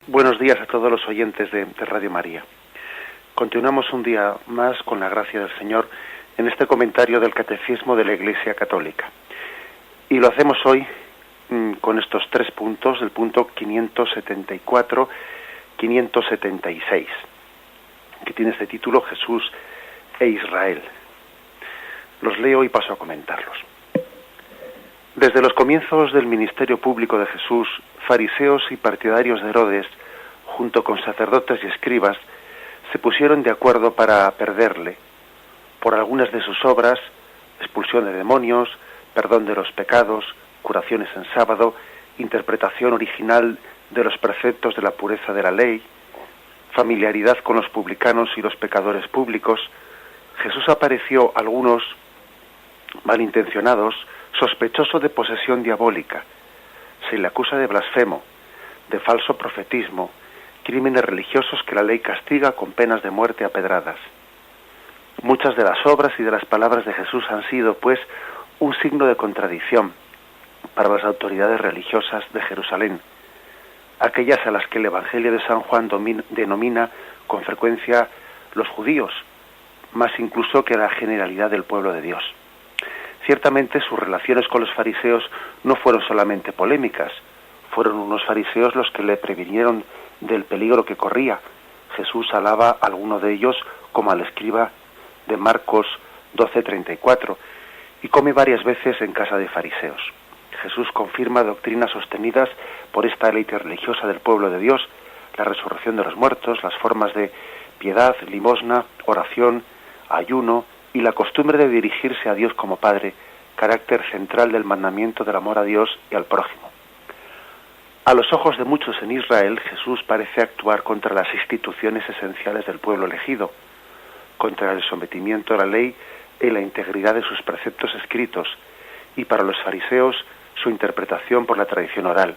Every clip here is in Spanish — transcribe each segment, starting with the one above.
Buenos días a todos los oyentes de Radio María. Continuamos un día más con la gracia del Señor en este comentario del Catecismo de la Iglesia Católica. Y lo hacemos hoy con estos tres puntos, el punto 574, 576, que tiene este título, Jesús e Israel. Los leo y paso a comentarlos. Desde los comienzos del ministerio público de Jesús, fariseos y partidarios de Herodes, junto con sacerdotes y escribas, se pusieron de acuerdo para perderle, por algunas de sus obras, expulsión de demonios, perdón de los pecados, curaciones en sábado, interpretación original de los preceptos de la pureza de la ley, familiaridad con los publicanos y los pecadores públicos. Jesús apareció a algunos malintencionados, sospechoso de posesión diabólica. Se le acusa de blasfemo, de falso profetismo, crímenes religiosos que la ley castiga con penas de muerte a pedradas. Muchas de las obras y de las palabras de Jesús han sido, pues, un signo de contradicción para las autoridades religiosas de Jerusalén, aquellas a las que el Evangelio de San Juan denomina con frecuencia los judíos, más incluso que la generalidad del pueblo de Dios. Ciertamente sus relaciones con los fariseos no fueron solamente polémicas, fueron unos fariseos los que le previnieron del peligro que corría. Jesús alaba a alguno de ellos como al escriba de Marcos 12:34 y come varias veces en casa de fariseos. Jesús confirma doctrinas sostenidas por esta élite religiosa del pueblo de Dios, la resurrección de los muertos, las formas de piedad, limosna, oración, ayuno y la costumbre de dirigirse a Dios como Padre, carácter central del mandamiento del amor a Dios y al prójimo. A los ojos de muchos en Israel, Jesús parece actuar contra las instituciones esenciales del pueblo elegido, contra el sometimiento a la ley y la integridad de sus preceptos escritos, y para los fariseos su interpretación por la tradición oral,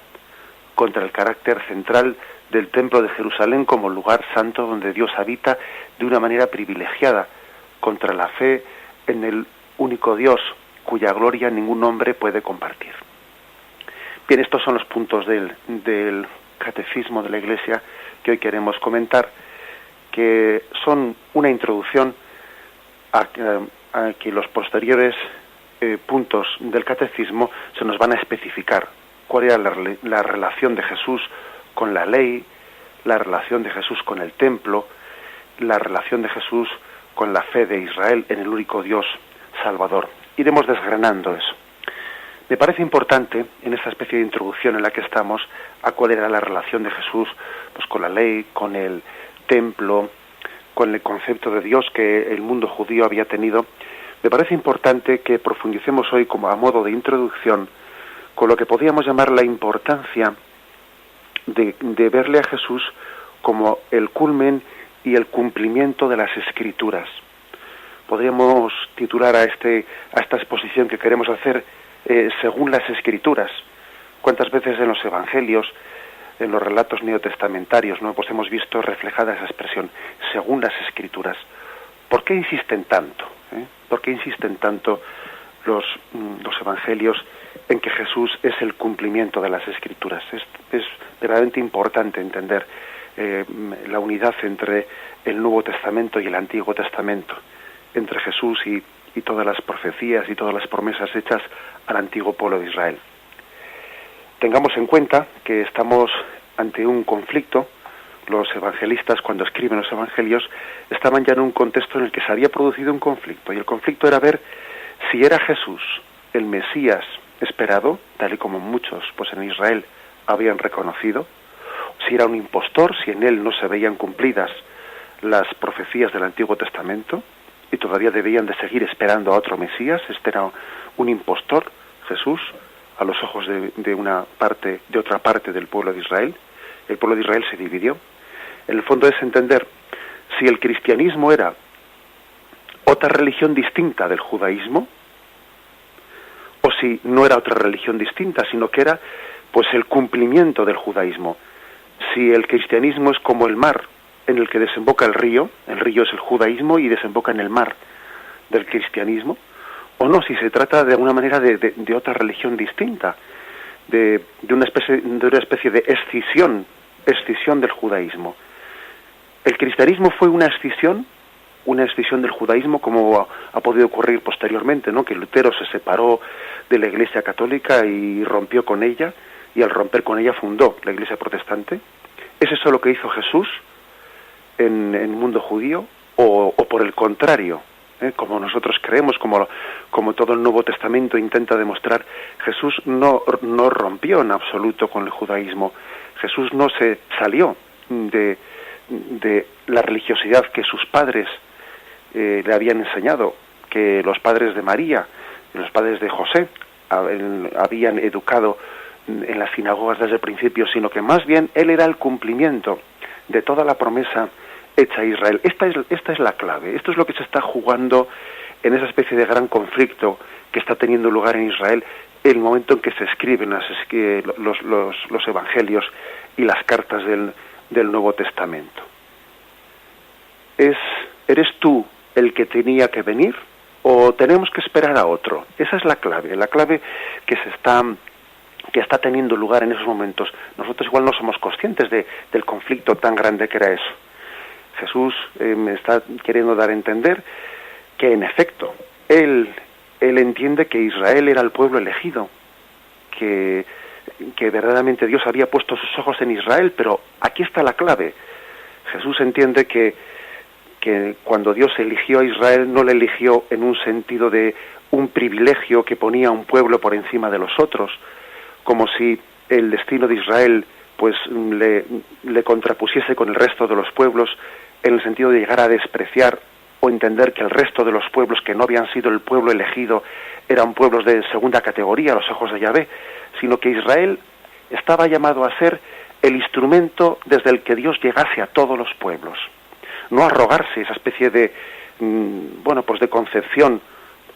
contra el carácter central del templo de Jerusalén como lugar santo donde Dios habita de una manera privilegiada, contra la fe en el único Dios, cuya gloria ningún hombre puede compartir. Bien, estos son los puntos del Catecismo de la Iglesia que hoy queremos comentar, que son una introducción a que los posteriores puntos del Catecismo se nos van a especificar cuál era la relación de Jesús con la ley, la relación de Jesús con el templo, la relación de Jesús con la fe de Israel en el único Dios Salvador. Iremos desgranando eso. Me parece importante, en esta especie de introducción en la que estamos, a cuál era la relación de Jesús pues con la ley, con el templo, con el concepto de Dios que el mundo judío había tenido. Me parece importante que profundicemos hoy, como a modo de introducción, con lo que podríamos llamar la importancia de verle a Jesús como el culmen y el cumplimiento de las Escrituras. Podríamos titular a esta exposición que queremos hacer según las Escrituras. ¿Cuántas veces en los Evangelios, en los relatos neotestamentarios, pues hemos visto reflejada esa expresión, según las Escrituras? ¿Por qué insisten tanto? ¿Por qué insisten tanto los Evangelios en que Jesús es el cumplimiento de las Escrituras? Es verdaderamente importante entender la unidad entre el Nuevo Testamento y el Antiguo Testamento, entre Jesús y todas las profecías y todas las promesas hechas al antiguo pueblo de Israel. Tengamos en cuenta que estamos ante un conflicto. Los evangelistas, cuando escriben los evangelios, estaban ya en un contexto en el que se había producido un conflicto, y el conflicto era ver si era Jesús el Mesías esperado, tal y como muchos pues en Israel habían reconocido, si era un impostor, si en él no se veían cumplidas las profecías del Antiguo Testamento y todavía debían de seguir esperando a otro Mesías. Este era un impostor, Jesús, a los ojos de otra parte del pueblo de Israel. El pueblo de Israel se dividió. En el fondo es entender si el cristianismo era otra religión distinta del judaísmo, o si no era otra religión distinta, sino que era pues el cumplimiento del judaísmo. Si el cristianismo es como el mar en el que desemboca el río es el judaísmo y desemboca en el mar del cristianismo, o no, si se trata de alguna manera de otra religión distinta, de una especie de escisión escisión del judaísmo. El cristianismo fue una escisión del judaísmo, como ha podido ocurrir posteriormente, ¿no? Que Lutero se separó de la Iglesia católica y rompió con ella, y al romper con ella fundó la Iglesia protestante. ¿Es eso lo que hizo Jesús en el mundo judío? ¿O por el contrario, como nosotros creemos, como todo el Nuevo Testamento intenta demostrar, Jesús no rompió en absoluto con el judaísmo? Jesús no se salió de la religiosidad que sus padres le habían enseñado, que los padres de María y los padres de José habían educado en las sinagogas desde el principio, sino que más bien él era el cumplimiento de toda la promesa hecha a Israel. Esta es la clave. Esto es lo que se está jugando en esa especie de gran conflicto que está teniendo lugar en Israel el momento en que se escriben los evangelios y las cartas del Nuevo Testamento. ¿Eres tú el que tenía que venir o tenemos que esperar a otro? Esa es la clave que está teniendo lugar en esos momentos. Nosotros igual no somos conscientes del conflicto tan grande que era eso. Jesús me está queriendo dar a entender que en efecto él entiende que Israel era el pueblo elegido, que verdaderamente Dios había puesto sus ojos en Israel, pero aquí está la clave. Jesús entiende que cuando Dios eligió a Israel no le eligió en un sentido de un privilegio que ponía a un pueblo por encima de los otros, como si el destino de Israel pues le contrapusiese con el resto de los pueblos, en el sentido de llegar a despreciar o entender que el resto de los pueblos que no habían sido el pueblo elegido eran pueblos de segunda categoría a los ojos de Yahvé, sino que Israel estaba llamado a ser el instrumento desde el que Dios llegase a todos los pueblos. No arrogarse esa especie de de concepción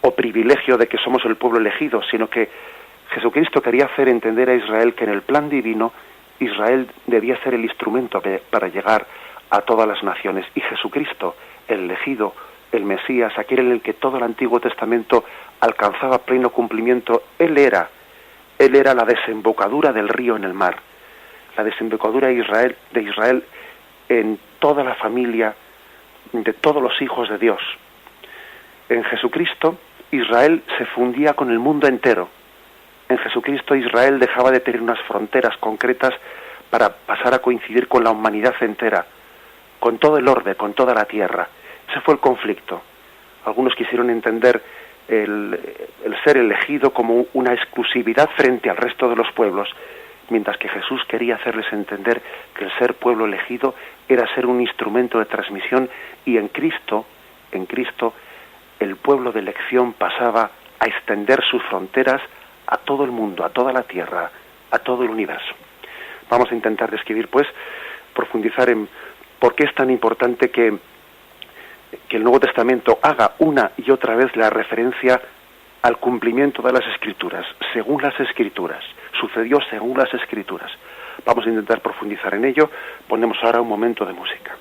o privilegio de que somos el pueblo elegido, sino que Jesucristo quería hacer entender a Israel que en el plan divino Israel debía ser el instrumento para llegar a todas las naciones, y Jesucristo, el elegido, el Mesías, aquel en el que todo el Antiguo Testamento alcanzaba pleno cumplimiento, él era la desembocadura del río en el mar, la desembocadura de Israel en toda la familia de todos los hijos de Dios. En Jesucristo Israel se fundía con el mundo entero. En Jesucristo Israel dejaba de tener unas fronteras concretas para pasar a coincidir con la humanidad entera, con todo el orbe, con toda la tierra. Ese fue el conflicto. Algunos quisieron entender el ser elegido como una exclusividad frente al resto de los pueblos, mientras que Jesús quería hacerles entender que el ser pueblo elegido era ser un instrumento de transmisión, y en Cristo el pueblo de elección pasaba a extender sus fronteras a todo el mundo, a toda la tierra, a todo el universo. Vamos a intentar describir, profundizar en por qué es tan importante que el Nuevo Testamento haga una y otra vez la referencia al cumplimiento de las Escrituras, según las Escrituras. Sucedió según las Escrituras. Vamos a intentar profundizar en ello. Ponemos ahora un momento de música.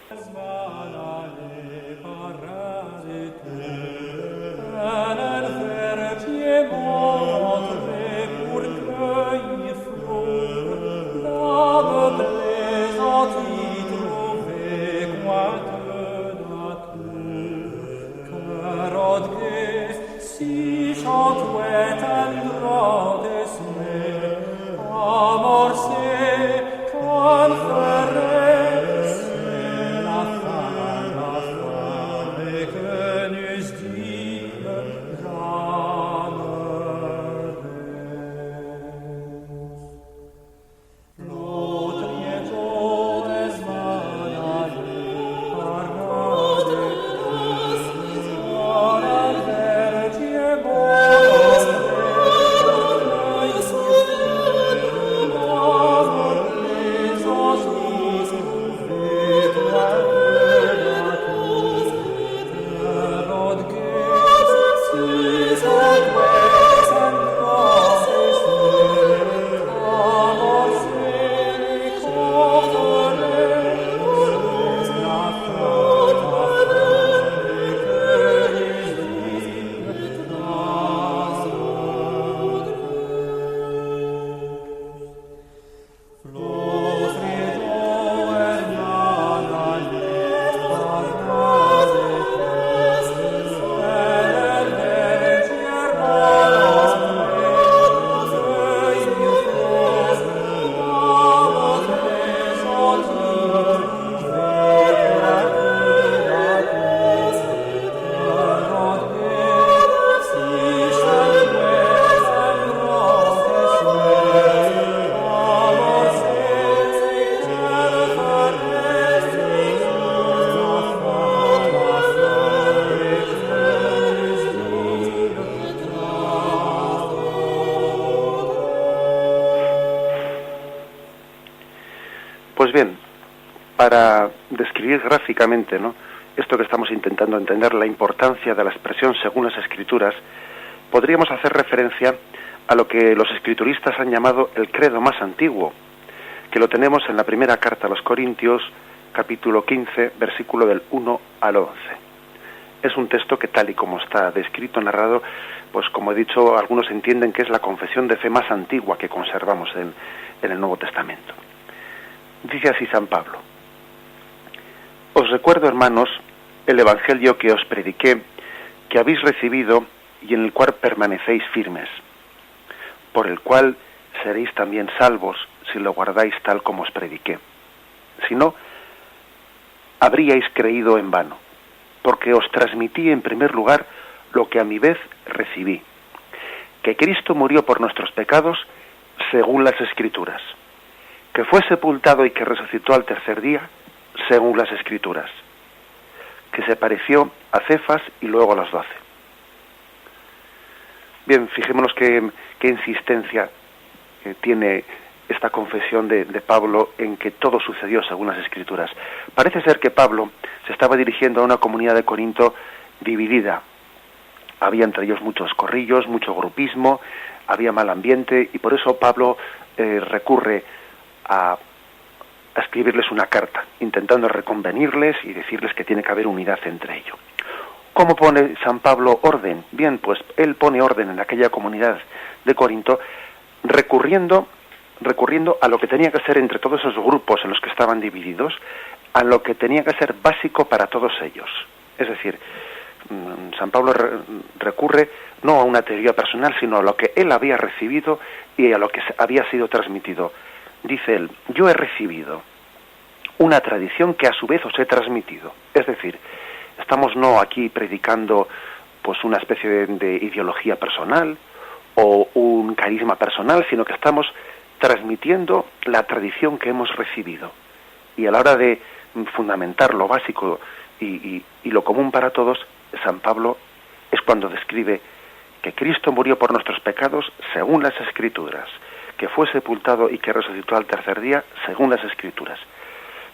Para describir gráficamente, ¿no?, esto que estamos intentando entender, la importancia de la expresión según las Escrituras, podríamos hacer referencia a lo que los escrituristas han llamado el credo más antiguo, que lo tenemos en la primera carta a los Corintios, capítulo 15, versículo del 1 al 11. Es un texto que, tal y como está descrito, narrado, pues como he dicho, algunos entienden que es la confesión de fe más antigua que conservamos en el Nuevo Testamento. Dice así San Pablo: os recuerdo, hermanos, el evangelio que os prediqué, que habéis recibido y en el cual permanecéis firmes, por el cual seréis también salvos si lo guardáis tal como os prediqué. Si no, habríais creído en vano, porque os transmití en primer lugar lo que a mi vez recibí, que Cristo murió por nuestros pecados según las Escrituras, que fue sepultado y que resucitó al tercer día según las Escrituras, que se pareció a Cefas y luego a los 12. Bien, fijémonos qué insistencia tiene esta confesión de Pablo en que todo sucedió según las Escrituras. Parece ser que Pablo se estaba dirigiendo a una comunidad de Corinto dividida. Había entre ellos muchos corrillos, mucho grupismo, había mal ambiente, y por eso Pablo recurre a escribirles una carta, intentando reconvenirles y decirles que tiene que haber unidad entre ellos. ¿Cómo pone San Pablo orden? Bien, pues él pone orden en aquella comunidad de Corinto, recurriendo a lo que tenía que ser entre todos esos grupos en los que estaban divididos, a lo que tenía que ser básico para todos ellos. Es decir, San Pablo recurre no a una teoría personal, sino a lo que él había recibido y a lo que había sido transmitido. Dice él: yo he recibido una tradición que a su vez os he transmitido. Es decir, estamos no aquí predicando pues una especie de ideología personal o un carisma personal, sino que estamos transmitiendo la tradición que hemos recibido. Y a la hora de fundamentar lo básico y lo común para todos, San Pablo es cuando describe que Cristo murió por nuestros pecados según las Escrituras, que fue sepultado y que resucitó al tercer día según las Escrituras.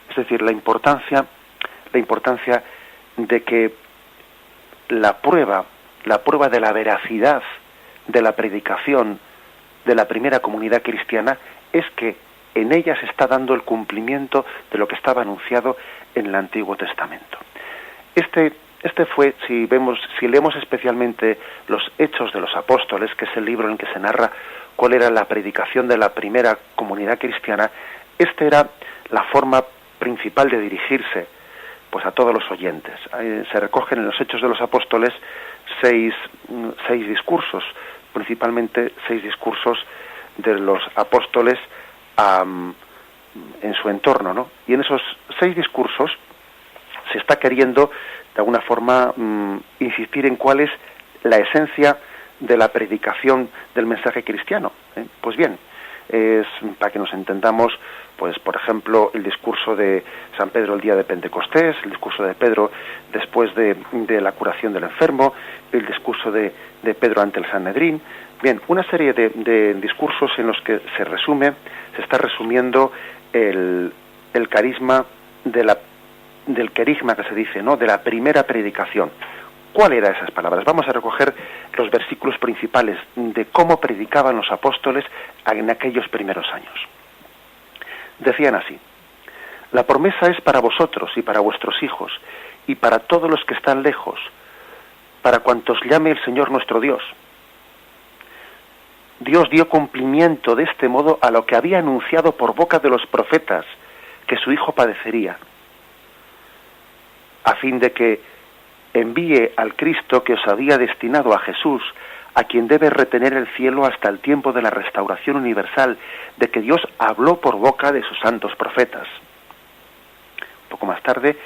Es decir, la importancia de que la prueba de la veracidad de la predicación de la primera comunidad cristiana es que en ella se está dando el cumplimiento de lo que estaba anunciado en el Antiguo Testamento. Este fue, si leemos especialmente los Hechos de los Apóstoles, que es el libro en el que se narra cuál era la predicación de la primera comunidad cristiana, esta era la forma principal de dirigirse pues a todos los oyentes. Se recogen en los Hechos de los Apóstoles seis discursos, principalmente 6 discursos de los apóstoles en su entorno, ¿no? Y en esos 6 discursos se está queriendo de alguna forma insistir en cuál es la esencia de la predicación del mensaje cristiano. Pues bien, es para que nos entendamos, pues por ejemplo, el discurso de San Pedro el día de Pentecostés, el discurso de Pedro después de la curación del enfermo, el discurso de Pedro ante el Sanedrín. Bien, una serie de discursos en los que se está resumiendo el carisma del querigma que se dice, ¿no?, de la primera predicación. ¿Cuál eran esas palabras? Vamos a recoger los versículos principales de cómo predicaban los apóstoles en aquellos primeros años. Decían así: la promesa es para vosotros y para vuestros hijos y para todos los que están lejos, para cuantos llame el Señor nuestro Dios. Dios dio cumplimiento de este modo a lo que había anunciado por boca de los profetas, que su Hijo padecería, a fin de que envíe al Cristo que os había destinado, a Jesús, a quien debe retener el cielo hasta el tiempo de la restauración universal, de que Dios habló por boca de sus santos profetas. Un poco más tarde: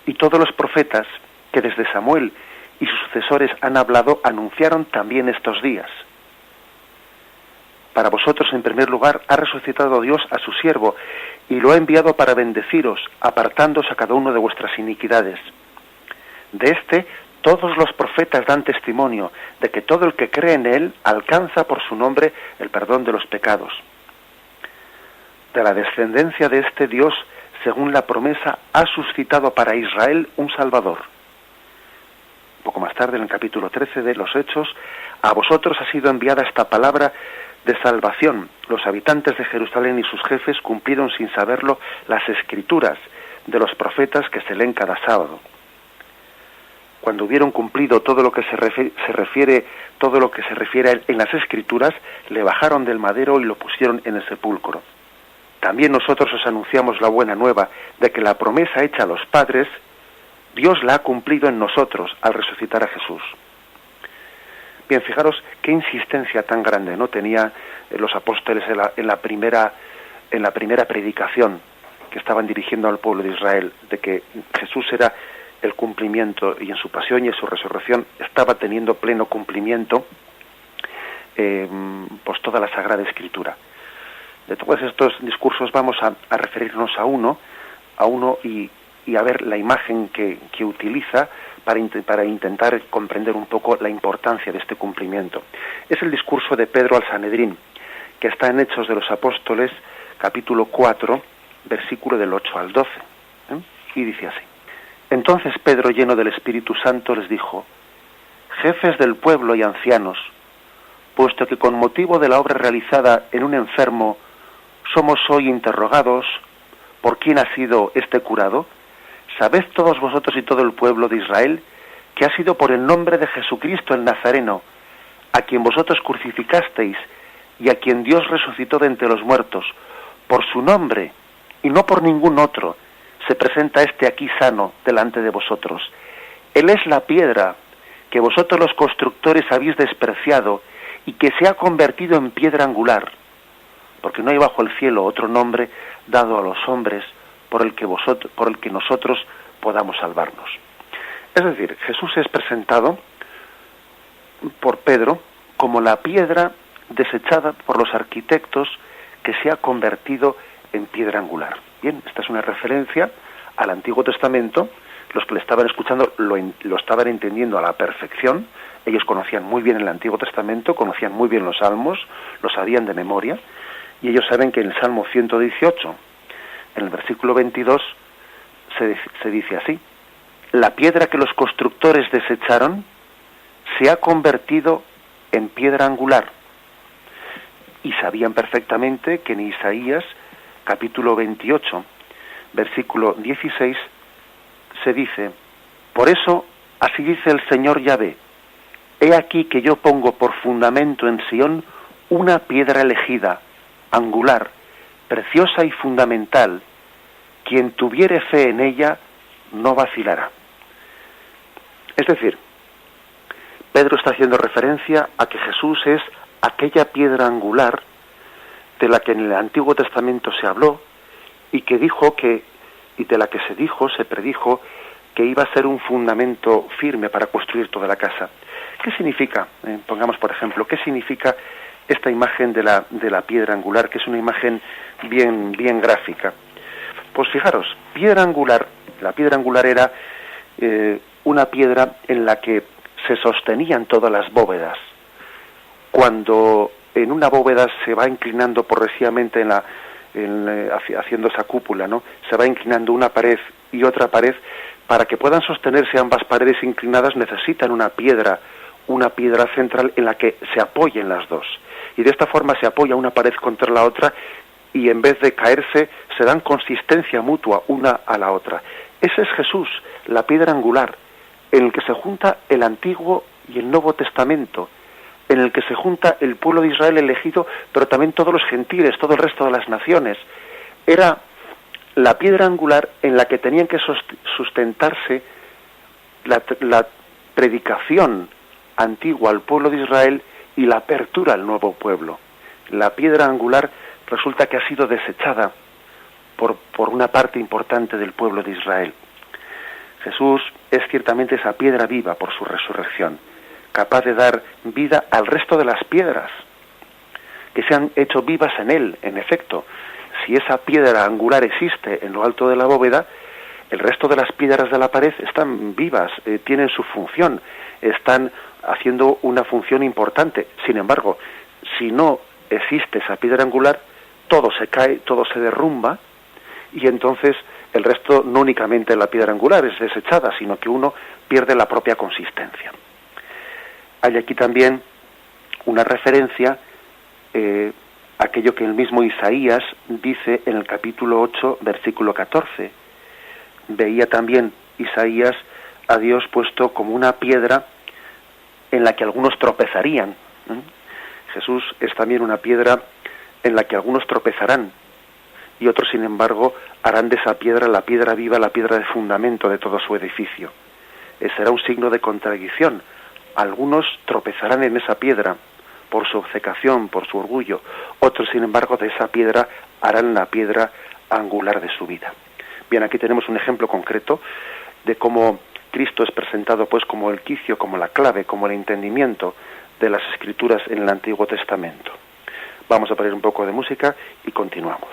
y todos los profetas que desde Samuel y sus sucesores han hablado, anunciaron también estos días. Para vosotros, en primer lugar, ha resucitado Dios a su siervo, y lo ha enviado para bendeciros, apartándoos a cada uno de vuestras iniquidades. De todos los profetas dan testimonio de que todo el que cree en él alcanza por su nombre el perdón de los pecados. De la descendencia de Dios según la promesa, ha suscitado para Israel un Salvador. Un poco más tarde, en el capítulo 13 de los Hechos, a vosotros ha sido enviada esta palabra de salvación. Los habitantes de Jerusalén y sus jefes cumplieron sin saberlo las escrituras de los profetas que se leen cada sábado. Cuando hubieron cumplido todo lo que se refiere en las escrituras, le bajaron del madero y lo pusieron en el sepulcro. También nosotros os anunciamos la buena nueva de que la promesa hecha a los padres, Dios la ha cumplido en nosotros al resucitar a Jesús. Bien, fijaros qué insistencia tan grande no tenía los apóstoles en la primera predicación que estaban dirigiendo al pueblo de Israel, de que Jesús era el cumplimiento, y en su pasión y en su resurrección estaba teniendo pleno cumplimiento pues toda la Sagrada Escritura. De todos estos discursos vamos a referirnos a uno y a ver la imagen que utiliza para intentar comprender un poco la importancia de este cumplimiento. Es el discurso de Pedro al Sanedrín, que está en Hechos de los Apóstoles, capítulo 4, versículo del 8 al 12. Y dice así: Entonces Pedro, lleno del Espíritu Santo, les dijo: Jefes del pueblo y ancianos, puesto que con motivo de la obra realizada en un enfermo somos hoy interrogados por quién ha sido este curado, sabed todos vosotros y todo el pueblo de Israel que ha sido por el nombre de Jesucristo el Nazareno, a quien vosotros crucificasteis y a quien Dios resucitó de entre los muertos. Por su nombre y no por ningún otro se presenta este aquí sano delante de vosotros. Él es la piedra que vosotros los constructores habéis despreciado y que se ha convertido en piedra angular, porque no hay bajo el cielo otro nombre dado a los hombres por el que nosotros podamos salvarnos. Es decir, Jesús es presentado por Pedro como la piedra desechada por los arquitectos que se ha convertido en piedra angular. Bien, esta es una referencia al Antiguo Testamento. Los que le estaban escuchando lo estaban entendiendo a la perfección. Ellos conocían muy bien el Antiguo Testamento, conocían muy bien los Salmos, lo sabían de memoria, y ellos saben que en el Salmo 118, en el versículo 22, se dice así: la piedra que los constructores desecharon se ha convertido en piedra angular. Y sabían perfectamente que en Isaías, capítulo 28, versículo 16, se dice: por eso, así dice el Señor Yahvé: he aquí que yo pongo por fundamento en Sión una piedra elegida, angular, preciosa y fundamental. Quien tuviere fe en ella no vacilará. Es decir, Pedro está haciendo referencia a que Jesús es aquella piedra angular de la que en el Antiguo Testamento se habló y de la que se predijo que iba a ser un fundamento firme para construir toda la casa. ¿Qué significa? Pongamos por ejemplo, ¿qué significa esta imagen de la piedra angular, que es una imagen bien gráfica? Pues fijaros, la piedra angular era una piedra en la que se sostenían todas las bóvedas. Cuando en una bóveda se va inclinando progresivamente haciendo esa cúpula, ¿no? Se va inclinando una pared y otra pared. Para que puedan sostenerse ambas paredes inclinadas necesitan una piedra central en la que se apoyen las dos. Y de esta forma se apoya una pared contra la otra y en vez de caerse se dan consistencia mutua una a la otra. Ese es Jesús, la piedra angular, en el que se junta el Antiguo y el Nuevo Testamento, en el que se junta el pueblo de Israel elegido, pero también todos los gentiles, todo el resto de las naciones. Era la piedra angular en la que tenían que sustentarse la predicación antigua al pueblo de Israel y la apertura al nuevo pueblo. La piedra angular resulta que ha sido desechada por una parte importante del pueblo de Israel. Jesús es ciertamente esa piedra viva por su resurrección, capaz de dar vida al resto de las piedras que se han hecho vivas en él. En efecto, si esa piedra angular existe en lo alto de la bóveda, el resto de las piedras de la pared están vivas, tienen su función, están haciendo una función importante. Sin embargo, si no existe esa piedra angular, todo se cae, todo se derrumba, y entonces El resto no únicamente la piedra angular es desechada, sino que uno pierde la propia consistencia. Hay aquí también una referencia a aquello que el mismo Isaías dice en el capítulo 8, versículo 14. Veía también Isaías a Dios puesto como una piedra en la que algunos tropezarían. Jesús es también una piedra en la que algunos tropezarán y otros, sin embargo, harán de esa piedra la piedra viva, la piedra de fundamento de todo su edificio. Será un signo de contradicción. Algunos tropezarán en esa piedra por su obcecación, por su orgullo. Otros, sin embargo, de esa piedra harán la piedra angular de su vida. Bien, aquí tenemos un ejemplo concreto de cómo Cristo es presentado pues como el quicio, como la clave, como el entendimiento de las Escrituras en el Antiguo Testamento. Vamos a poner un poco de música y continuamos.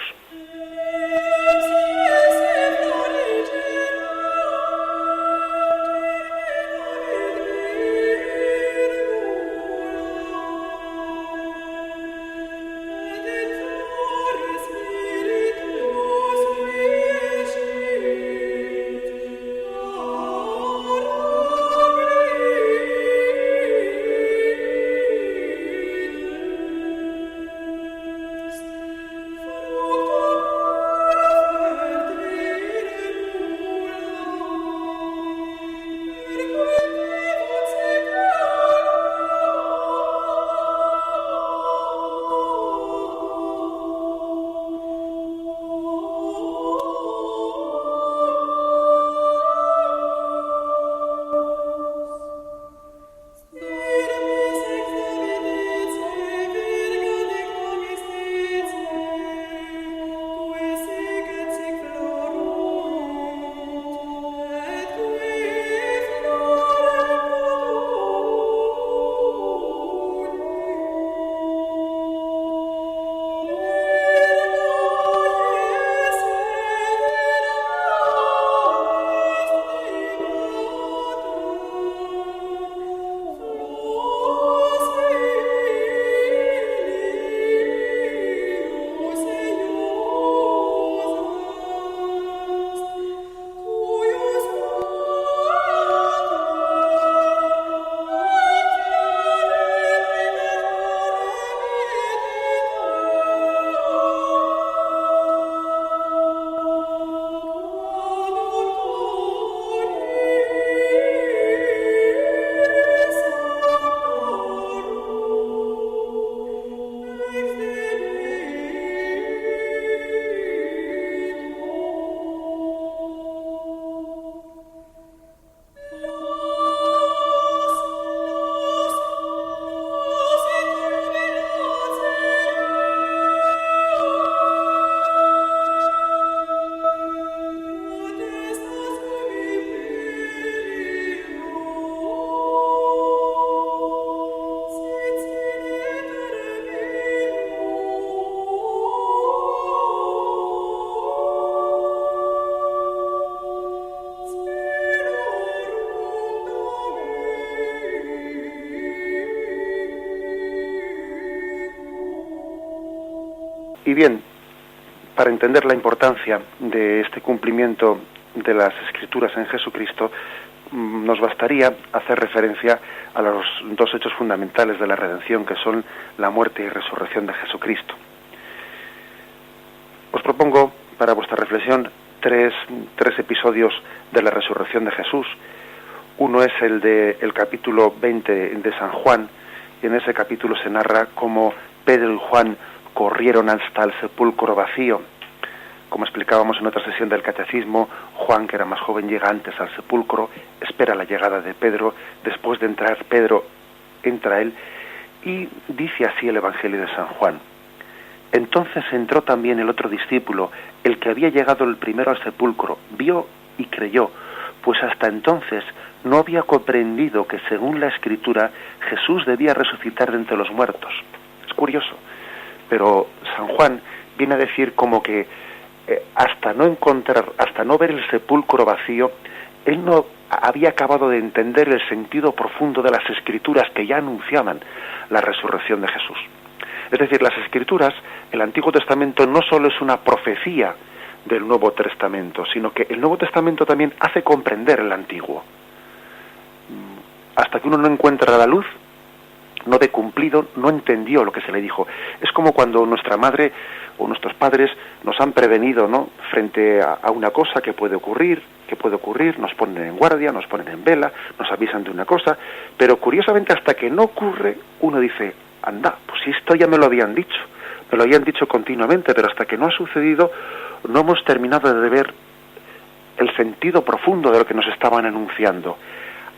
Y bien, para entender la importancia de este cumplimiento de las Escrituras en Jesucristo, nos bastaría hacer referencia a los dos hechos fundamentales de la redención, que son la muerte y resurrección de Jesucristo. Os propongo, para vuestra reflexión, tres episodios de la resurrección de Jesús. Uno es el del capítulo 20 de San Juan, y en ese capítulo se narra cómo Pedro y Juan corrieron hasta el sepulcro vacío. Como explicábamos en otra sesión del catecismo, Juan, que era más joven, llega antes al sepulcro, espera la llegada de Pedro. Después de entrar Pedro, entra él, y dice así el Evangelio de San Juan: entonces entró también el otro discípulo, el que había llegado el primero al sepulcro, vio y creyó, pues hasta entonces no había comprendido que según la Escritura Jesús debía resucitar de entre los muertos. Es curioso, pero San Juan viene a decir como que hasta no ver el sepulcro vacío, él no había acabado de entender el sentido profundo de las Escrituras que ya anunciaban la resurrección de Jesús. Es decir, las Escrituras, el Antiguo Testamento, no solo es una profecía del Nuevo Testamento, sino que el Nuevo Testamento también hace comprender el Antiguo. Hasta que uno no encuentra la luz, no ve cumplido, no entendió lo que se le dijo. Es como cuando nuestra madre o nuestros padres nos han prevenido, ¿no?, frente a una cosa que puede ocurrir, nos ponen en guardia, nos ponen en vela, nos avisan de una cosa, pero curiosamente hasta que no ocurre, uno dice, anda, pues si esto ya me lo habían dicho continuamente, pero hasta que no ha sucedido, no hemos terminado de ver el sentido profundo de lo que nos estaban anunciando.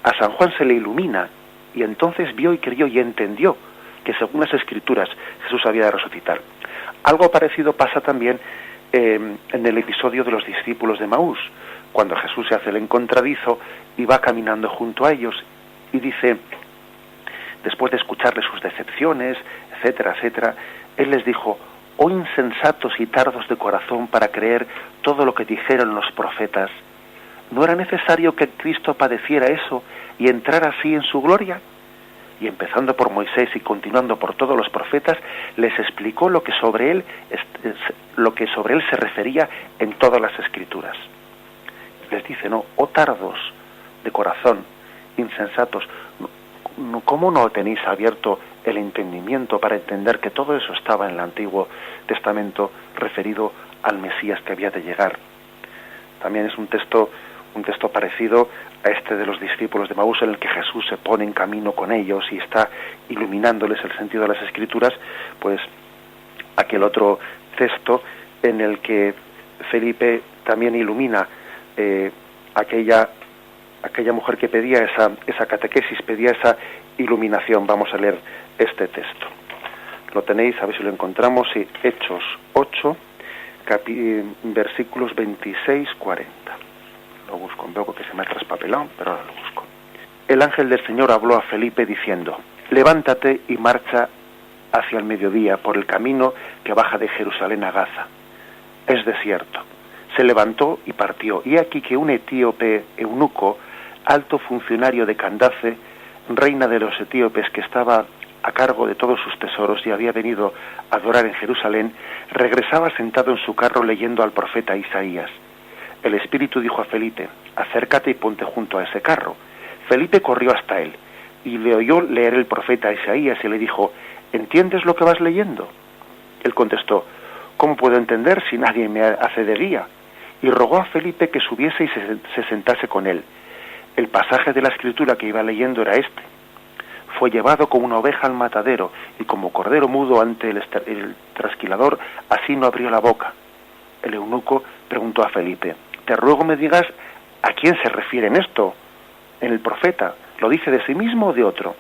A San Juan se le ilumina, y entonces vio y creyó y entendió que según las Escrituras Jesús había de resucitar. Algo parecido pasa también en el episodio de los discípulos de Maús, cuando Jesús se hace el encontradizo y va caminando junto a ellos y dice, después de escucharles sus decepciones, etcétera, etcétera, Él les dijo, oh insensatos y tardos de corazón para creer todo lo que dijeron los profetas. ¿No era necesario que Cristo padeciera eso y entrar así en su gloria? Y empezando por Moisés y continuando por todos los profetas, les explicó lo que sobre él se refería en todas las Escrituras. Les dice, no, oh tardos de corazón, insensatos, ¿cómo no tenéis abierto el entendimiento para entender que todo eso estaba en el Antiguo Testamento referido al Mesías que había de llegar? También es un texto parecido a este de los discípulos de Maús, en el que Jesús se pone en camino con ellos y está iluminándoles el sentido de las Escrituras, pues aquel otro texto en el que Felipe también ilumina aquella mujer que pedía esa catequesis, pedía esa iluminación. Vamos a leer este texto. Lo tenéis, a ver si lo encontramos, sí, Hechos 8, versículos 26-40. Lo busco, veo que se me ha traspapelado, pero ahora lo busco. El ángel del Señor habló a Felipe diciendo, levántate y marcha hacia el mediodía por el camino que baja de Jerusalén a Gaza. Es desierto. Se levantó y partió, y aquí que un etíope eunuco, alto funcionario de Candace, reina de los etíopes, que estaba a cargo de todos sus tesoros y había venido a adorar en Jerusalén, regresaba sentado en su carro leyendo al profeta Isaías. El Espíritu dijo a Felipe, acércate y ponte junto a ese carro. Felipe corrió hasta él y le oyó leer el profeta Isaías y le dijo, ¿entiendes lo que vas leyendo? Él contestó, ¿cómo puedo entender si nadie me hace de guía? Y rogó a Felipe que subiese y se sentase con él. El pasaje de la Escritura que iba leyendo era este. Fue llevado como una oveja al matadero y como cordero mudo ante el trasquilador, así no abrió la boca. El eunuco preguntó a Felipe, te ruego me digas a quién se refiere en esto, en el profeta, ¿lo dice de sí mismo o de otro?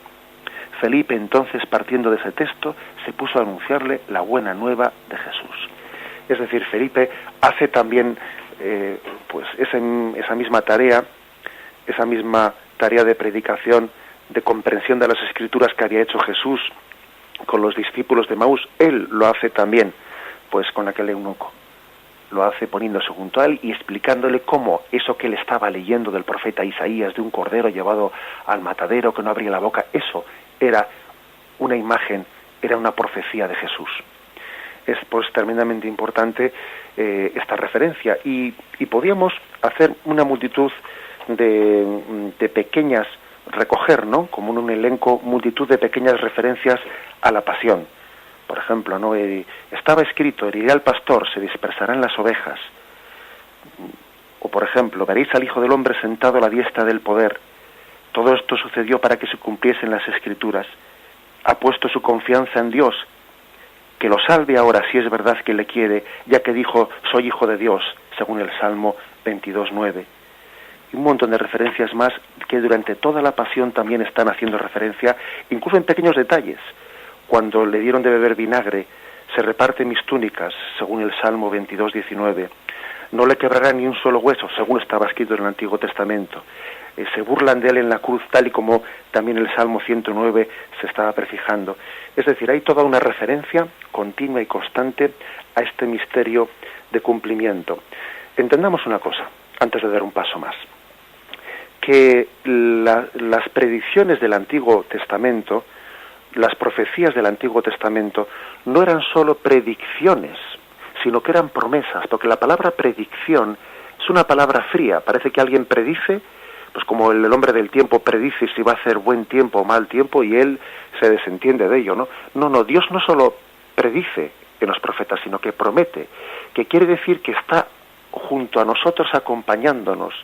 Felipe entonces, partiendo de ese texto, se puso a anunciarle la buena nueva de Jesús. Es decir, Felipe hace también pues esa misma tarea de predicación, de comprensión de las Escrituras que había hecho Jesús con los discípulos de Maús. Él lo hace también pues con aquel eunuco. Lo hace poniéndose junto a él y explicándole cómo eso que él estaba leyendo del profeta Isaías, de un cordero llevado al matadero que no abría la boca, eso era una imagen, era una profecía de Jesús. Es pues tremendamente importante esta referencia y podíamos hacer una multitud de pequeñas, recoger, ¿no?, como en un elenco, multitud de pequeñas referencias a la pasión. Por ejemplo, ¿no?, estaba escrito, heriré al pastor, se dispersarán las ovejas. O por ejemplo, veréis al Hijo del Hombre sentado a la diestra del poder. Todo esto sucedió para que se cumpliesen las Escrituras. Ha puesto su confianza en Dios, que lo salve ahora si es verdad que le quiere, ya que dijo, soy hijo de Dios, según el Salmo 22:9. Y un montón de referencias más que durante toda la pasión también están haciendo referencia, incluso en pequeños detalles. Cuando le dieron de beber vinagre, se reparte mis túnicas, según el Salmo 22:19. No le quebrará ni un solo hueso, según estaba escrito en el Antiguo Testamento. Se burlan de él en la cruz, tal y como también el Salmo 109 se estaba prefijando. Es decir, hay toda una referencia continua y constante a este misterio de cumplimiento. Entendamos una cosa, antes de dar un paso más, que las predicciones del Antiguo Testamento, las profecías del Antiguo Testamento, no eran solo predicciones, sino que eran promesas, porque la palabra predicción es una palabra fría. Parece que alguien predice, pues como el hombre del tiempo predice si va a hacer buen tiempo o mal tiempo, y él se desentiende de ello, ¿no? No, Dios no solo predice en los profetas, sino que promete, que quiere decir que está junto a nosotros acompañándonos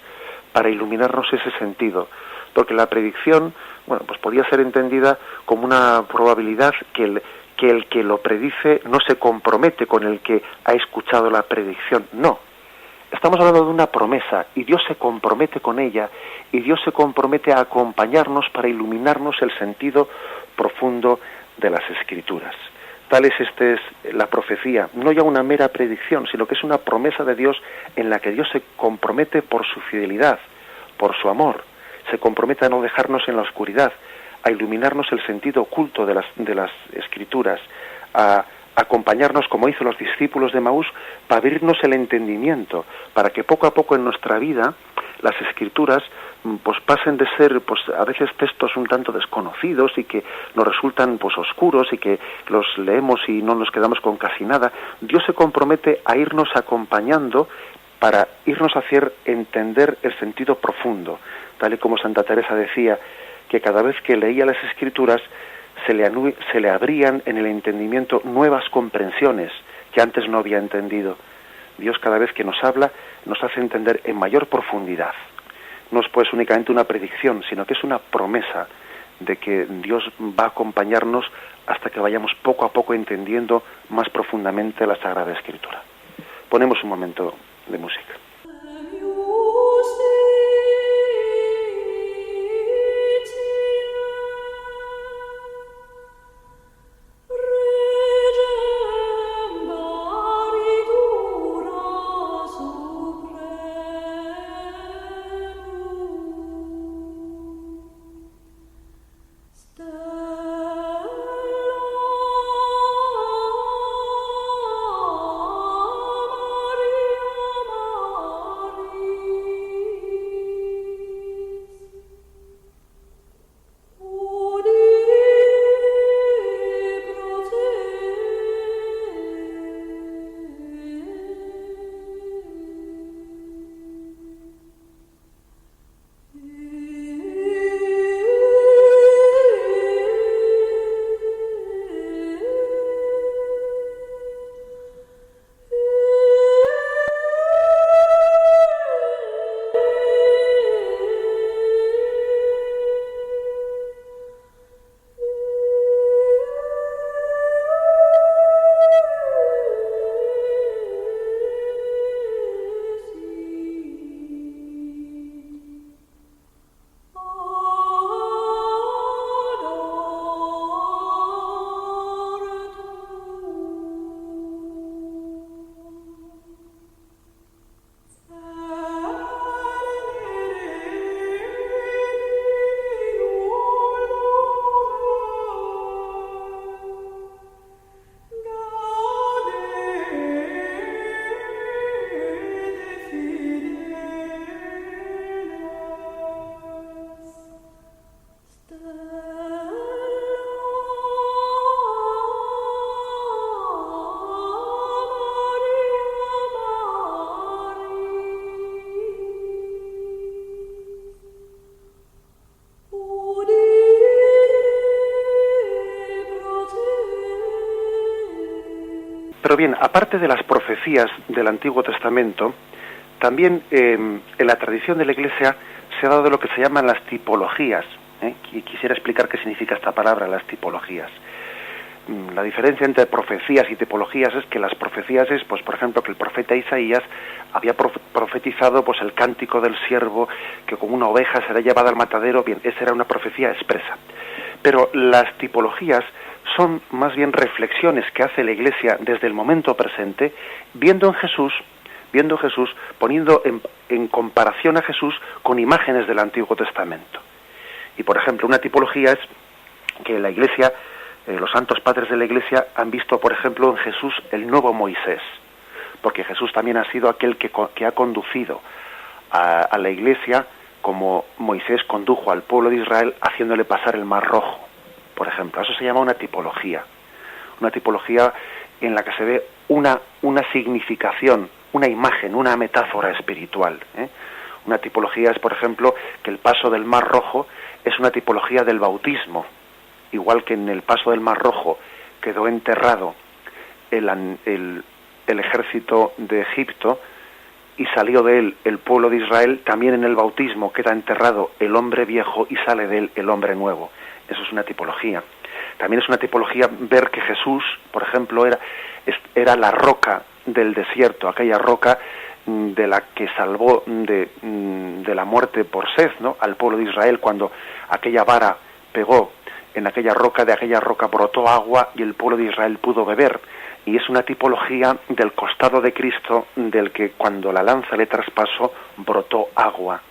para iluminarnos ese sentido, porque la predicción, bueno, pues podía ser entendida como una probabilidad que el que lo predice no se compromete con el que ha escuchado la predicción. No, estamos hablando de una promesa y Dios se compromete con ella, y Dios se compromete a acompañarnos para iluminarnos el sentido profundo de las Escrituras. Tal es la profecía, no ya una mera predicción, sino que es una promesa de Dios en la que Dios se compromete por su fidelidad, por su amor, se compromete a no dejarnos en la oscuridad, a iluminarnos el sentido oculto de las Escrituras, a acompañarnos como hizo los discípulos de Maús, para abrirnos el entendimiento, para que poco a poco en nuestra vida las Escrituras pues pasen de ser pues a veces textos un tanto desconocidos y que nos resultan pues oscuros y que los leemos y no nos quedamos con casi nada. Dios se compromete a irnos acompañando para irnos a hacer entender el sentido profundo, tal y como Santa Teresa decía, que cada vez que leía las Escrituras se le abrían en el entendimiento nuevas comprensiones que antes no había entendido. Dios cada vez que nos habla nos hace entender en mayor profundidad. No es pues únicamente una predicción, sino que es una promesa de que Dios va a acompañarnos hasta que vayamos poco a poco entendiendo más profundamente la Sagrada Escritura. Ponemos un momento de música. Pero bien, aparte de las profecías del Antiguo Testamento, también en la tradición de la Iglesia se ha dado lo que se llaman las tipologías. Y quisiera explicar qué significa esta palabra, las tipologías. La diferencia entre profecías y tipologías es que las profecías es, pues por ejemplo, que el profeta Isaías había profetizado pues el cántico del siervo, que como una oveja será llevada al matadero. Bien, esa era una profecía expresa. Pero las tipologías son más bien reflexiones que hace la Iglesia desde el momento presente, viendo Jesús, poniendo en comparación a Jesús con imágenes del Antiguo Testamento. Y por ejemplo, una tipología es que la Iglesia, los santos padres de la Iglesia han visto, por ejemplo, en Jesús el nuevo Moisés, porque Jesús también ha sido aquel que ha conducido a la Iglesia como Moisés condujo al pueblo de Israel haciéndole pasar el Mar Rojo, por ejemplo. Eso se llama una tipología en la que se ve una significación, una imagen, una metáfora espiritual. Una tipología es, por ejemplo, que el paso del Mar Rojo es una tipología del bautismo, igual que en el paso del Mar Rojo quedó enterrado el ejército de Egipto y salió de él el pueblo de Israel, también en el bautismo queda enterrado el hombre viejo y sale de él el hombre nuevo. Eso es una tipología. También es una tipología ver que Jesús, por ejemplo, era la roca del desierto, aquella roca de la que salvó de la muerte por sed, ¿no?, al pueblo de Israel, cuando aquella vara pegó en aquella roca, de aquella roca brotó agua y el pueblo de Israel pudo beber. Y es una tipología del costado de Cristo, del que cuando la lanza le traspasó brotó agua.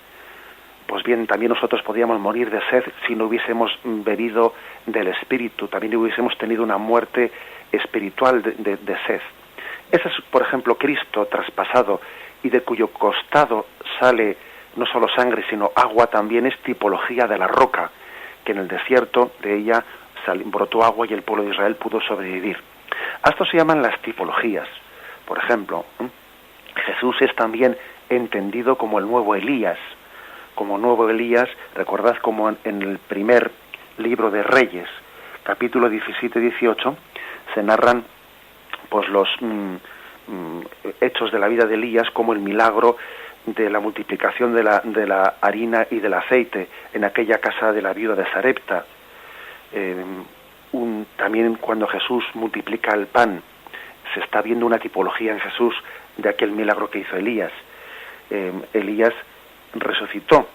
Pues bien, también nosotros podíamos morir de sed si no hubiésemos bebido del Espíritu, también hubiésemos tenido una muerte espiritual de sed. Ese es, por ejemplo, Cristo traspasado, y de cuyo costado sale no solo sangre, sino agua, también es tipología de la roca, que en el desierto de ella brotó agua y el pueblo de Israel pudo sobrevivir. A esto se llaman las tipologías. Por ejemplo, Jesús es también entendido como el nuevo Elías. Como nuevo Elías, recordad como en el primer libro de Reyes, capítulo 17-18, se narran pues los hechos de la vida de Elías, como el milagro de la multiplicación de la harina y del aceite en aquella casa de la viuda de Sarepta. También cuando Jesús multiplica el pan, se está viendo una tipología en Jesús de aquel milagro que hizo Elías. Elías resucitó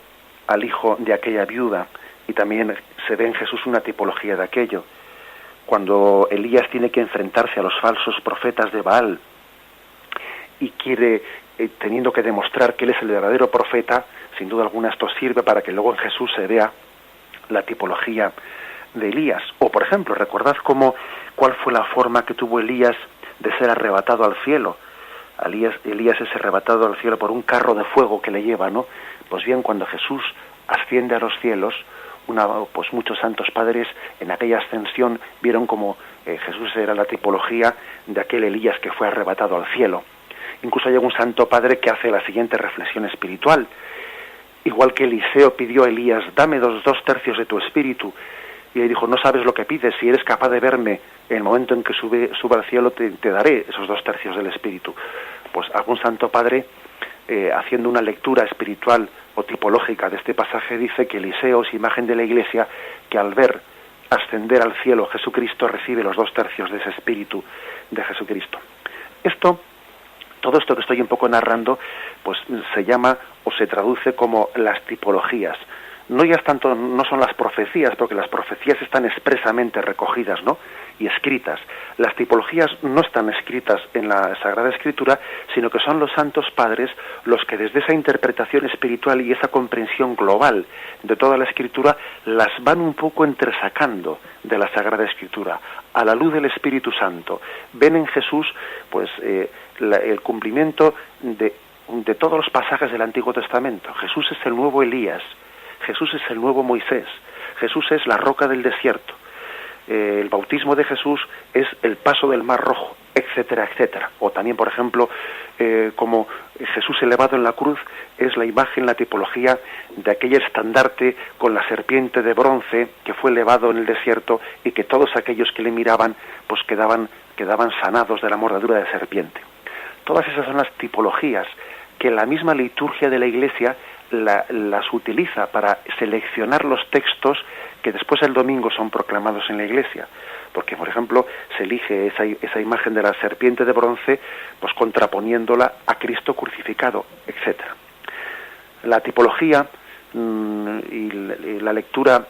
al hijo de aquella viuda, y también se ve en Jesús una tipología de aquello. Cuando Elías tiene que enfrentarse a los falsos profetas de Baal y quiere, teniendo que demostrar que él es el verdadero profeta, sin duda alguna esto sirve para que luego en Jesús se vea la tipología de Elías. O, por ejemplo, recordad cuál fue la forma que tuvo Elías de ser arrebatado al cielo. Elías es arrebatado al cielo por un carro de fuego que le lleva, ¿no? Pues bien, cuando Jesús asciende a los cielos, pues muchos santos padres en aquella ascensión vieron como Jesús era la tipología de aquel Elías que fue arrebatado al cielo. Incluso hay un santo padre que hace la siguiente reflexión espiritual. Igual que Eliseo pidió a Elías, dame dos tercios de tu espíritu, y él dijo, no sabes lo que pides, si eres capaz de verme en el momento en que suba al cielo, te daré esos 2 tercios del espíritu. Pues algún santo padre, haciendo una lectura espiritual o tipológica de este pasaje, dice que Eliseo es imagen de la Iglesia, que al ver ascender al cielo Jesucristo recibe los 2 tercios de ese espíritu de Jesucristo. Todo esto que estoy un poco narrando, pues se llama o se traduce como las tipologías. No son las profecías, porque las profecías están expresamente recogidas, ¿no?, y escritas. Las tipologías no están escritas en la Sagrada Escritura, sino que son los santos padres los que desde esa interpretación espiritual y esa comprensión global de toda la Escritura las van un poco entresacando de la Sagrada Escritura a la luz del Espíritu Santo. Ven en Jesús pues el cumplimiento de todos los pasajes del Antiguo Testamento. Jesús es el nuevo Elías, Jesús es el nuevo Moisés, Jesús es la roca del desierto, el bautismo de Jesús es el paso del Mar Rojo, etcétera, etcétera. O también, por ejemplo, como Jesús elevado en la cruz es la imagen, la tipología de aquel estandarte con la serpiente de bronce que fue elevado en el desierto y que todos aquellos que le miraban pues quedaban sanados de la mordedura de serpiente. Todas esas son las tipologías que la misma liturgia de la Iglesia las utiliza para seleccionar los textos que después el domingo son proclamados en la Iglesia, porque por ejemplo se elige esa imagen de la serpiente de bronce pues contraponiéndola a Cristo crucificado, etcétera. La tipología y la lectura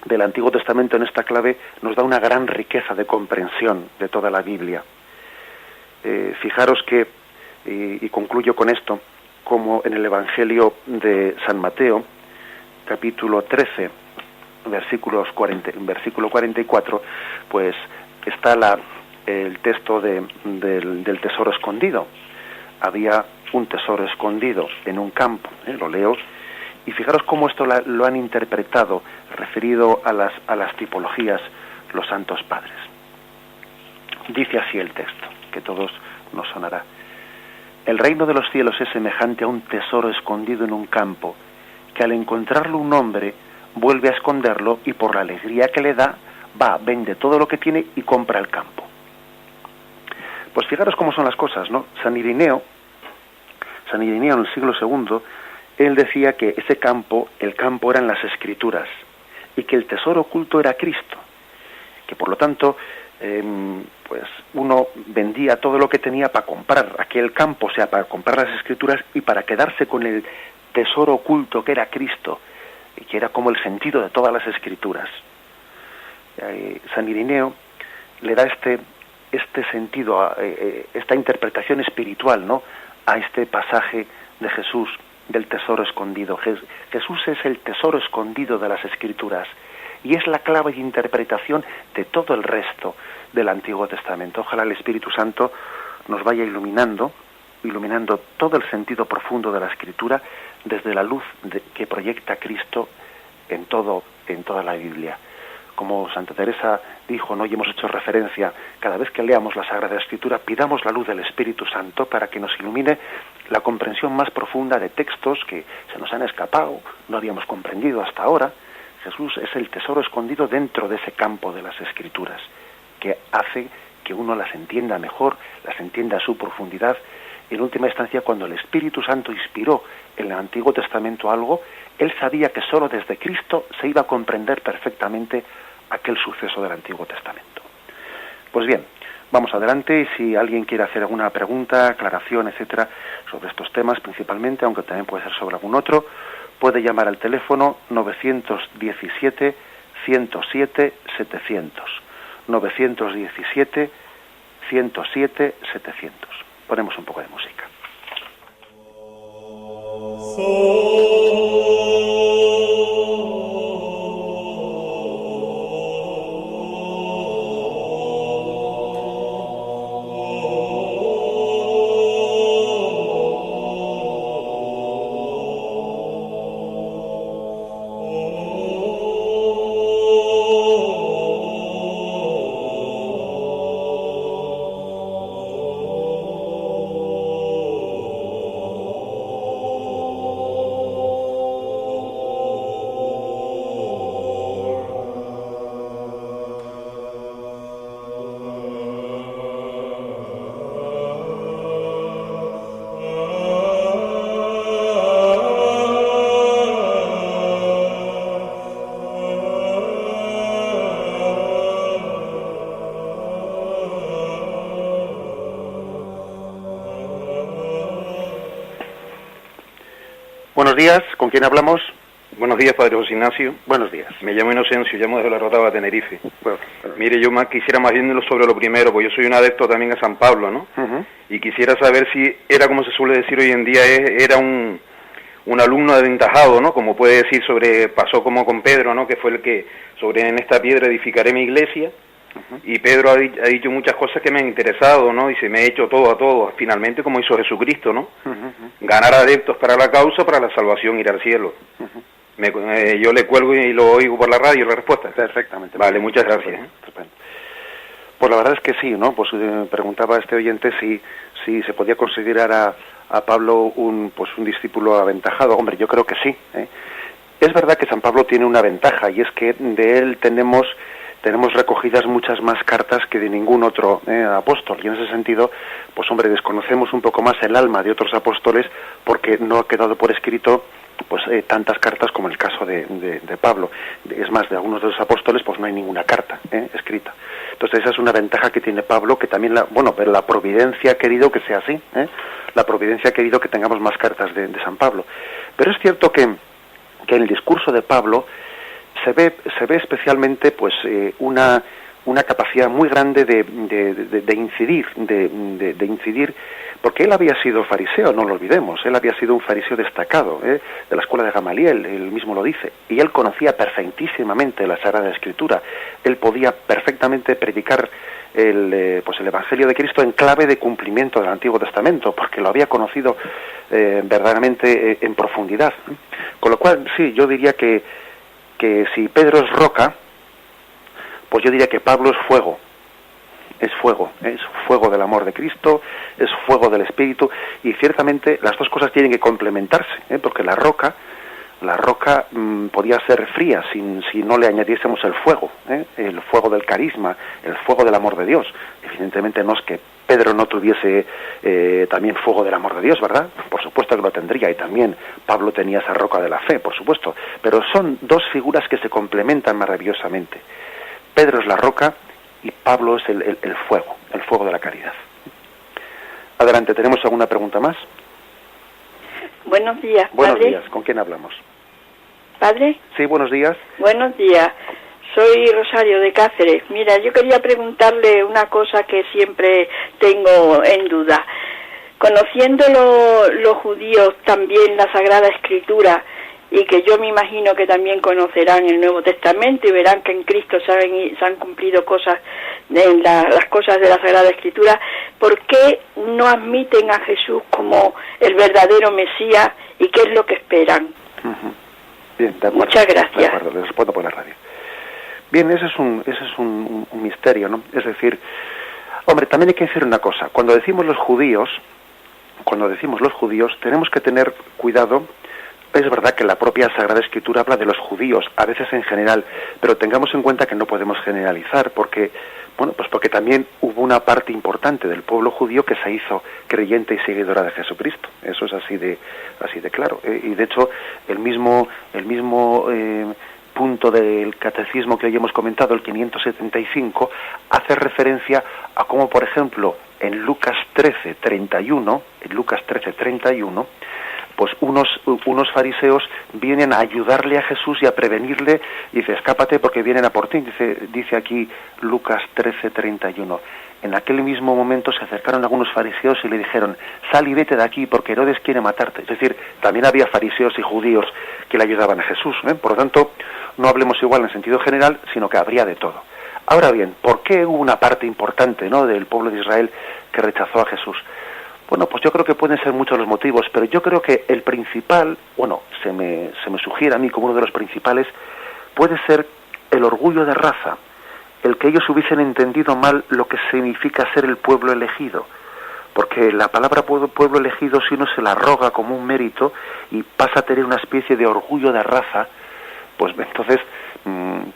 del Antiguo Testamento en esta clave nos da una gran riqueza de comprensión de toda la Biblia. Fijaros que, y concluyo con esto, como en el Evangelio de San Mateo, capítulo 13, versículo 44, pues está el texto del tesoro escondido. Había un tesoro escondido en un campo, lo leo, y fijaros cómo esto lo han interpretado, referido a las tipologías, los santos padres. Dice así el texto, que todos nos sonará. El reino de los cielos es semejante a un tesoro escondido en un campo, que al encontrarlo un hombre vuelve a esconderlo y por la alegría que le da, va, vende todo lo que tiene y compra el campo. Pues fijaros cómo son las cosas, ¿no? San Irineo en el siglo II, él decía que ese campo, el campo eran las Escrituras, y que el tesoro oculto era Cristo, que por lo tanto, pues uno vendía todo lo que tenía para comprar aquel campo, o sea, para comprar las Escrituras y para quedarse con el tesoro oculto que era Cristo, y que era como el sentido de todas las Escrituras. San Irineo le da este sentido, esta interpretación espiritual, ¿no?, a este pasaje de Jesús, del tesoro escondido. Jesús es el tesoro escondido de las Escrituras y es la clave de interpretación de todo el resto del Antiguo Testamento. Ojalá el Espíritu Santo nos vaya iluminando todo el sentido profundo de la Escritura desde la luz que proyecta Cristo en toda la Biblia. Como Santa Teresa dijo, ¿no?, y hemos hecho referencia, cada vez que leamos la Sagrada Escritura, pidamos la luz del Espíritu Santo para que nos ilumine la comprensión más profunda de textos que se nos han escapado, no habíamos comprendido hasta ahora. Jesús es el tesoro escondido dentro de ese campo de las Escrituras, que hace que uno las entienda mejor, las entienda a su profundidad. En última instancia, cuando el Espíritu Santo inspiró en el Antiguo Testamento algo, él sabía que solo desde Cristo se iba a comprender perfectamente aquel suceso del Antiguo Testamento. Pues bien, vamos adelante, y si alguien quiere hacer alguna pregunta, aclaración, etcétera, sobre estos temas principalmente, aunque también puede ser sobre algún otro, puede llamar al teléfono 917 107 700. 917 107 700. Ponemos un poco de música. Buenos días, ¿con quién hablamos? Buenos días, Padre José Ignacio. Buenos días. Me llamo Inocencio, llamo desde la Rotava, Tenerife. Bueno. Mire, yo quisiera más bien sobre lo primero, porque yo soy un adepto también a San Pablo, ¿no? Y quisiera saber si era, como se suele decir hoy en día, era un alumno aventajado, ¿no? Como puede decir pasó como con Pedro, ¿no? Que fue el que, en esta piedra edificaré mi iglesia. Y Pedro ha dicho muchas cosas que me han interesado, ¿no? Dice, me he hecho todo a todos, finalmente como hizo Jesucristo, ¿no? Ganar adeptos para la causa, para la salvación, ir al cielo. Yo le cuelgo y lo oigo por la radio la respuesta. Perfectamente. Vale, muchas gracias. Pues la verdad es que sí, ¿no? Pues preguntaba a este oyente si se podía considerar a Pablo un discípulo aventajado. Hombre, yo creo que sí, ¿eh? Es verdad que San Pablo tiene una ventaja, y es que de él tenemos recogidas muchas más cartas que de ningún otro apóstol, y en ese sentido, pues hombre, desconocemos un poco más el alma de otros apóstoles porque no ha quedado por escrito tantas cartas como el caso de Pablo. Es más, de algunos de los apóstoles pues no hay ninguna carta escrita. Entonces esa es una ventaja que tiene Pablo, que también pero la providencia ha querido que sea así, la providencia ha querido que tengamos más cartas de San Pablo. Pero es cierto que en el discurso de Pablo se ve especialmente una capacidad muy grande de incidir, porque él había sido fariseo, no lo olvidemos, él había sido un fariseo destacado, de la escuela de Gamaliel, él mismo lo dice, y él conocía perfectísimamente la Sagrada Escritura. Él podía perfectamente predicar el Evangelio de Cristo en clave de cumplimiento del Antiguo Testamento, porque lo había conocido verdaderamente en profundidad. Con lo cual, sí, yo diría que si Pedro es roca, pues yo diría que Pablo es fuego. es fuego del amor de Cristo, es fuego del Espíritu, y ciertamente las dos cosas tienen que complementarse, porque la roca podía ser fría si no le añadiésemos el fuego del carisma, el fuego del amor de Dios. Evidentemente no es que Pedro no tuviese también fuego del amor de Dios, ¿verdad? Por supuesto que lo tendría, y también Pablo tenía esa roca de la fe, por supuesto, pero son dos figuras que se complementan maravillosamente. Pedro es la roca y Pablo es el fuego de la caridad. Adelante, ¿tenemos alguna pregunta más? Buenos días, Buenos padre. días, ¿con quién hablamos? ¿Padre? Sí, buenos días. Buenos días, soy Rosario de Cáceres. Mira, yo quería preguntarle una cosa que siempre tengo en duda. Conociendo los judíos también la Sagrada Escritura, y que yo me imagino que también conocerán el Nuevo Testamento y verán que en Cristo se han cumplido cosas, las cosas de la Sagrada Escritura, ¿por qué no admiten a Jesús como el verdadero Mesías y qué es lo que esperan? Uh-huh. Bien, de acuerdo. Muchas gracias. De acuerdo, les respondo por la radio. Bien, ese es un misterio, ¿no? Es decir, hombre, también hay que decir una cosa. Cuando decimos los judíos, tenemos que tener cuidado. Es verdad que la propia Sagrada Escritura habla de los judíos, a veces en general, pero tengamos en cuenta que no podemos generalizar, porque también hubo una parte importante del pueblo judío que se hizo creyente y seguidora de Jesucristo. Eso es así de claro. Y de hecho, el mismo punto del catecismo que hoy hemos comentado, el 575, hace referencia a cómo, por ejemplo, en Lucas 13:31, pues unos fariseos vienen a ayudarle a Jesús y a prevenirle, y dice, escápate porque vienen a por ti, dice aquí Lucas 13:31. En aquel mismo momento se acercaron algunos fariseos y le dijeron, sal y vete de aquí porque Herodes quiere matarte. Es decir, también había fariseos y judíos que le ayudaban a Jesús, ¿eh? Por lo tanto, no hablemos igual en sentido general, sino que habría de todo. Ahora bien, ¿por qué hubo una parte importante, ¿no?, del pueblo de Israel que rechazó a Jesús? Bueno, pues yo creo que pueden ser muchos los motivos, pero yo creo que el principal, se me sugiere a mí como uno de los principales, puede ser el orgullo de raza, el que ellos hubiesen entendido mal lo que significa ser el pueblo elegido, porque la palabra pueblo elegido, si uno se la arroga como un mérito y pasa a tener una especie de orgullo de raza, pues entonces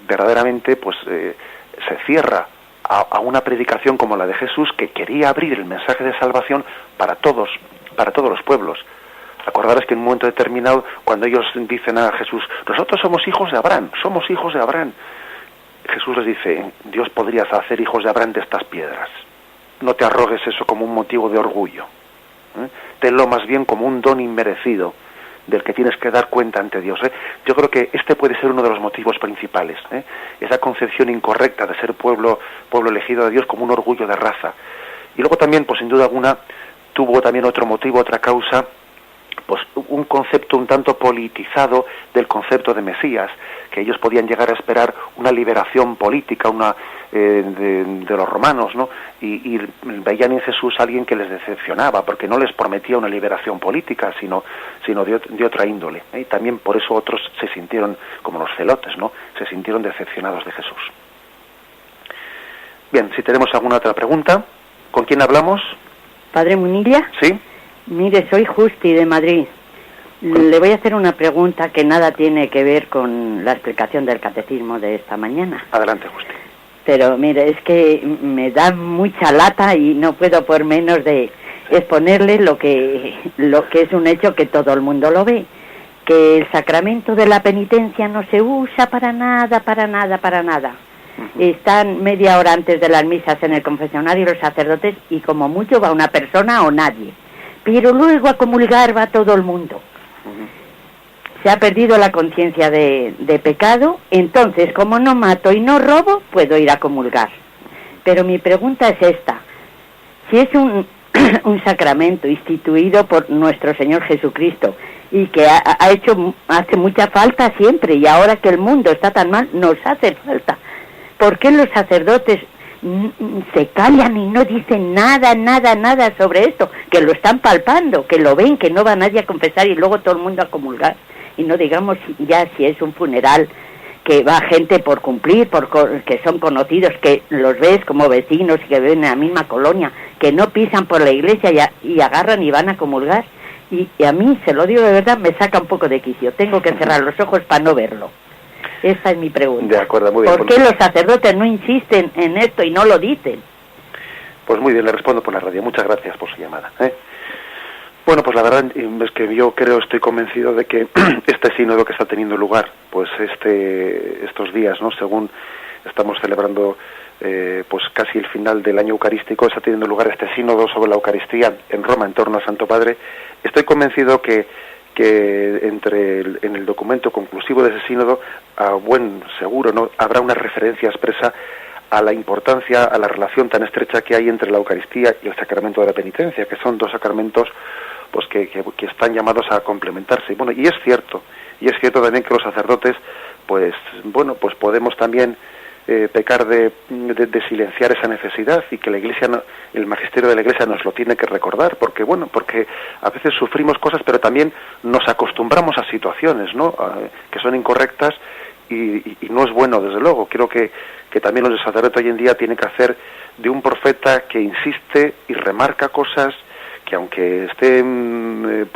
verdaderamente se cierra a una predicación como la de Jesús, que quería abrir el mensaje de salvación para todos los pueblos. Acordaros que en un momento determinado, cuando ellos dicen a Jesús, nosotros somos hijos de Abraham, Jesús les dice, Dios podría hacer hijos de Abraham de estas piedras. No te arrogues eso como un motivo de orgullo, tenlo más bien como un don inmerecido del que tienes que dar cuenta ante Dios. Yo creo que este puede ser uno de los motivos principales, esa concepción incorrecta de ser pueblo elegido de Dios como un orgullo de raza. Y luego también, pues sin duda alguna, tuvo también otro motivo, otra causa, pues un concepto un tanto politizado del concepto de Mesías, que ellos podían llegar a esperar una liberación política, de los romanos, ¿no? Y veían en Jesús a alguien que les decepcionaba, porque no les prometía una liberación política, sino de otra índole. Y también por eso otros se sintieron, como los celotes, ¿no?, se sintieron decepcionados de Jesús. Bien, si tenemos alguna otra pregunta, ¿con quién hablamos? Padre Munilla. Sí. Mire, soy Justi de Madrid. Le voy a hacer una pregunta que nada tiene que ver con la explicación del catecismo de esta mañana. Adelante, Justi. Pero mire, es que me da mucha lata y no puedo por menos de exponerle lo que es un hecho que todo el mundo lo ve, que el sacramento de la penitencia no se usa para nada. Están media hora antes de las misas en el confesionario los sacerdotes y como mucho va una persona o nadie, pero luego a comulgar va todo el mundo. Se ha perdido la conciencia de pecado, entonces como no mato y no robo, puedo ir a comulgar. Pero mi pregunta es esta: si es un sacramento instituido por nuestro Señor Jesucristo y que hace mucha falta siempre, y ahora que el mundo está tan mal, nos hace falta, ¿por qué los sacerdotes se callan y no dicen nada sobre esto? Que lo están palpando, que lo ven, que no va nadie a confesar y luego todo el mundo a comulgar. Y no digamos ya si es un funeral, que va gente por cumplir, que son conocidos, que los ves como vecinos y que viven en la misma colonia, que no pisan por la iglesia y agarran y van a comulgar. Y a mí, se lo digo de verdad, me saca un poco de quicio. Tengo que cerrar los ojos para no verlo. Esta es mi pregunta. De acuerdo, muy bien. ¿Por qué los sacerdotes no insisten en esto y no lo dicen? Pues muy bien, le respondo por la radio. Muchas gracias por su llamada. Bueno, pues la verdad es que yo estoy convencido de que este sínodo que está teniendo lugar, pues estos días, ¿no? Según estamos celebrando pues casi el final del año eucarístico, está teniendo lugar este sínodo sobre la Eucaristía en Roma, en torno al Santo Padre. Estoy convencido que en el documento conclusivo de ese sínodo, a buen seguro, ¿no?, habrá una referencia expresa a la importancia, a la relación tan estrecha que hay entre la Eucaristía y el sacramento de la penitencia, que son dos sacramentos pues que están llamados a complementarse. Bueno, y es cierto también que los sacerdotes, pues bueno, pues podemos también pecar de silenciar esa necesidad, y que la Iglesia, el magisterio de la Iglesia nos lo tiene que recordar, porque a veces sufrimos cosas, pero también nos acostumbramos a situaciones, ¿no?, que son incorrectas, y no es bueno, desde luego. Creo que también los sacerdotes hoy en día tienen que hacer de un profeta que insiste y remarca cosas que, aunque estén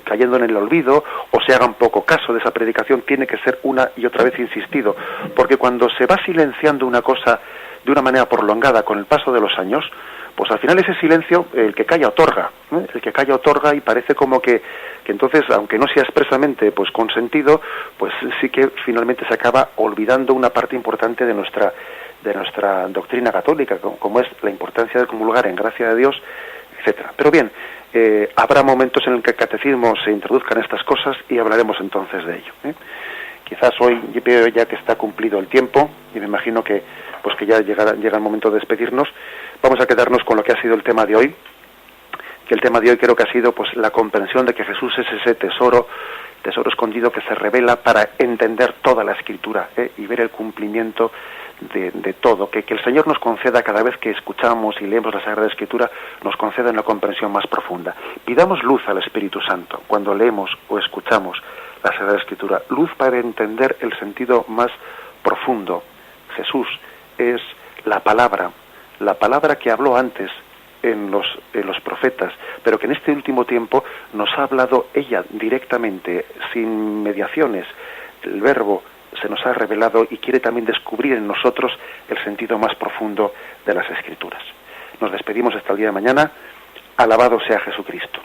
cayendo en el olvido o se haga un poco caso de esa predicación, tiene que ser una y otra vez insistido, porque cuando se va silenciando una cosa de una manera prolongada con el paso de los años, pues al final ese silencio, el que calla otorga, ¿eh? El que calla otorga, y parece como que entonces, aunque no sea expresamente pues consentido, pues sí que finalmente se acaba olvidando una parte importante de nuestra doctrina católica, como es la importancia de comulgar en gracia de Dios, etcétera. Pero bien, habrá momentos en el que el catecismo se introduzcan estas cosas y hablaremos entonces de ello, ¿eh? Quizás hoy, yo veo ya que está cumplido el tiempo, y me imagino que ya llega el momento de despedirnos. Vamos a quedarnos con lo que ha sido el tema de hoy, que el tema de hoy creo que ha sido pues la comprensión de que Jesús es ese tesoro escondido que se revela para entender toda la Escritura, y ver el cumplimiento de todo, que el Señor nos conceda cada vez que escuchamos y leemos la Sagrada Escritura, nos conceda una comprensión más profunda. Pidamos luz al Espíritu Santo cuando leemos o escuchamos la Sagrada Escritura, luz para entender el sentido más profundo. Jesús es la palabra que habló antes en los profetas, pero que en este último tiempo nos ha hablado ella directamente, sin mediaciones. El Verbo se nos ha revelado y quiere también descubrir en nosotros el sentido más profundo de las Escrituras. Nos despedimos hasta el día de mañana. Alabado sea Jesucristo.